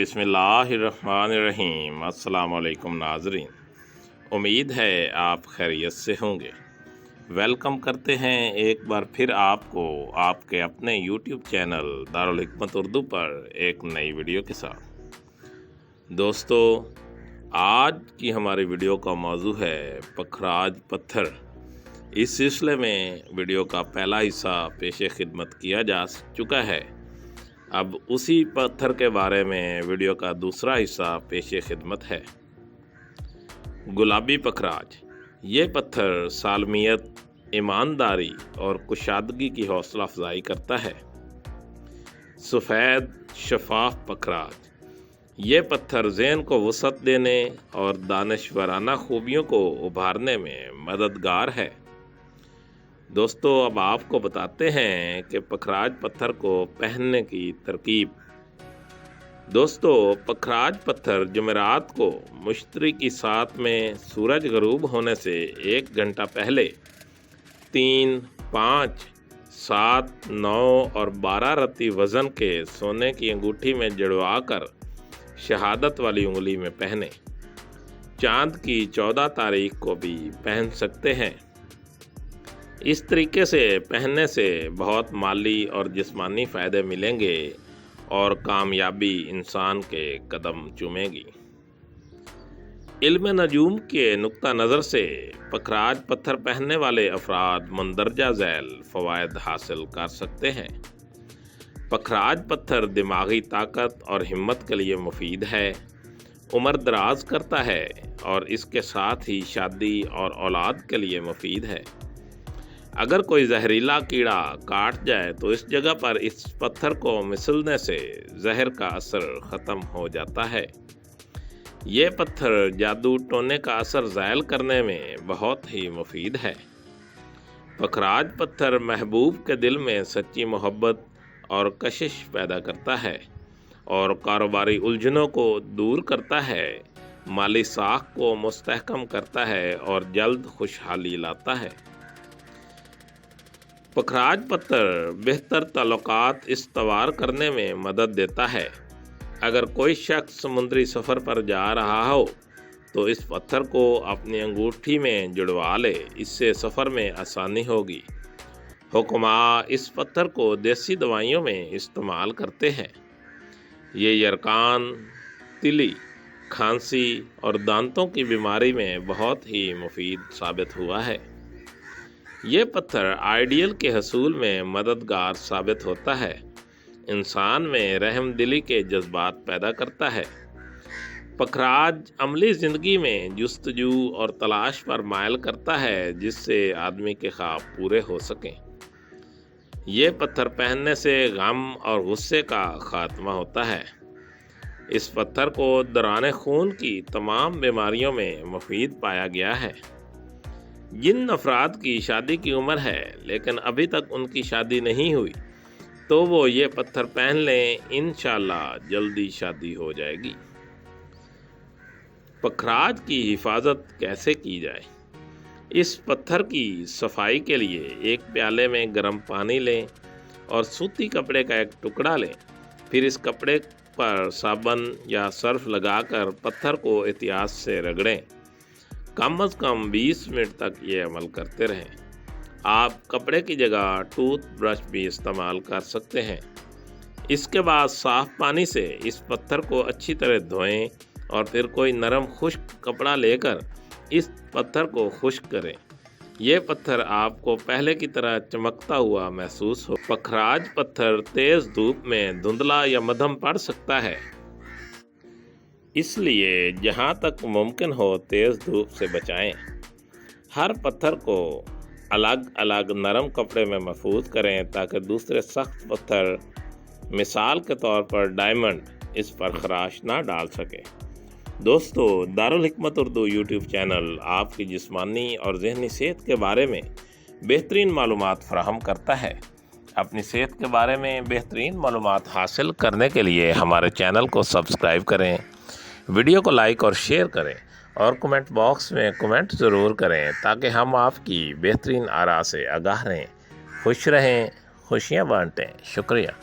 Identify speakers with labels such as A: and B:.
A: बिस्मिल्लाहिर्रहमानिर्रहीम। अस्सलाम वालेकुम नाज़रीन, उम्मीद है आप खैरियत से होंगे। वेलकम करते हैं एक बार फिर आपको आपके अपने यूट्यूब चैनल दारुल हिकमत उर्दू पर एक नई वीडियो के साथ। दोस्तों, आज की हमारी वीडियो का मौजू है पखराज पत्थर। इस सिलसिले में वीडियो का पहला हिस्सा पेश खिदमत किया जा चुका है। अब उसी पत्थर के बारे में वीडियो का दूसरा हिस्सा पेश खिदमत है। गुलाबी पखराज। ये पत्थर सालमियत, ईमानदारी और कुशादगी की हौसला अफजाई करता है। सफ़ेद शफाफ पखराज। ये पत्थर ज़हन को वसअत देने और दानिशवराना खूबियों को उभारने में मददगार है। दोस्तों, अब आपको बताते हैं कि पखराज पत्थर को पहनने की तरकीब। दोस्तों, पखराज पत्थर जुमेरात को मुश्तरी की साथ में सूरज गरूब होने से 1 घंटा पहले 3, 5, 7, 9 और 12 रत्ती वज़न के सोने की अंगूठी में जड़वा कर शहादत वाली उंगली में पहने। चांद की 14 तारीख को भी पहन सकते हैं। इस तरीके से पहनने से बहुत माली और जिस्मानी फ़ायदे मिलेंगे और कामयाबी इंसान के कदम चूमेगी। इल्म नजूम के नुक्ता नज़र से पखराज पत्थर पहनने वाले अफराद मंदरजा झैल फ़वायद हासिल कर सकते हैं। पखराज पत्थर दिमागी ताकत और हिम्मत के लिए मुफीद है, उम्र दराज करता है और इसके साथ ही शादी और औलाद के लिए मुफीद है। अगर कोई जहरीला कीड़ा काट जाए तो इस जगह पर इस पत्थर को मिसलने से जहर का असर ख़त्म हो जाता है। ये पत्थर जादू टोने का असर ज़ायल करने में बहुत ही मुफीद है। पखराज पत्थर महबूब के दिल में सच्ची मोहब्बत और कशिश पैदा करता है और कारोबारी उलझनों को दूर करता है, माली साख को मुस्तहकम करता है और जल्द खुशहाली लाता है। पखराज पत्थर बेहतर ताल्लुकात इस्तवार करने में मदद देता है। अगर कोई शख्स समुद्री सफ़र पर जा रहा हो तो इस पत्थर को अपनी अंगूठी में जुड़वा ले, इससे सफ़र में आसानी होगी। हुक्मा इस पत्थर को देसी दवाइयों में इस्तेमाल करते हैं। ये यरकान, तिली, खांसी और दांतों की बीमारी में बहुत ही मुफीद साबित हुआ है। ये पत्थर आइडियल के हसूल में मददगार साबित होता है, इंसान में रहम दिली के जज्बात पैदा करता है। पखराज अमली ज़िंदगी में जुस्तजू और तलाश पर मायल करता है, जिससे आदमी के ख्वाब पूरे हो सकें। ये पत्थर पहनने से गम और गुस्से का खात्मा होता है। इस पत्थर को दौरान खून की तमाम बीमारियों में मुफीद पाया गया है। जिन अफराद की शादी की उम्र है लेकिन अभी तक उनकी शादी नहीं हुई तो वो ये पत्थर पहन लें, इंशाअल्लाह जल्दी शादी हो जाएगी। पखराज की हिफाजत कैसे की जाए? इस पत्थर की सफाई के लिए एक प्याले में गर्म पानी लें और सूती कपड़े का एक टुकड़ा लें। फिर इस कपड़े पर साबुन या सर्फ लगाकर पत्थर को एहतियात से रगड़ें। कम अज़ कम 20 मिनट तक ये अमल करते रहें। आप कपड़े की जगह टूथ ब्रश भी इस्तेमाल कर सकते हैं। इसके बाद साफ़ पानी से इस पत्थर को अच्छी तरह धोएं और फिर कोई नरम खुश्क कपड़ा लेकर इस पत्थर को खुश्क करें। ये पत्थर आपको पहले की तरह चमकता हुआ महसूस हो। पखराज पत्थर तेज़ धूप में धुंधला या मध्यम पड़ सकता है, इसलिए जहाँ तक मुमकिन हो तेज़ धूप से बचाएं। हर पत्थर को अलग अलग नरम कपड़े में महफूज करें ताकि दूसरे सख्त पत्थर, मिसाल के तौर पर डायमंड, इस पर खराश ना डाल सके। दोस्तों, दारुल हिकमत उर्दू यूट्यूब चैनल आपकी जिस्मानी और ज़हनी सेहत के बारे में बेहतरीन मालूमात फराहम करता है। अपनी सेहत के बारे में बेहतरीन मालूमात हासिल करने के लिए हमारे चैनल को सब्सक्राइब करें, वीडियो को लाइक और शेयर करें और कमेंट बॉक्स में कमेंट ज़रूर करें ताकि हम आपकी बेहतरीन आरा से आगाह रहें। खुश रहें, खुशियाँ बांटें। शुक्रिया।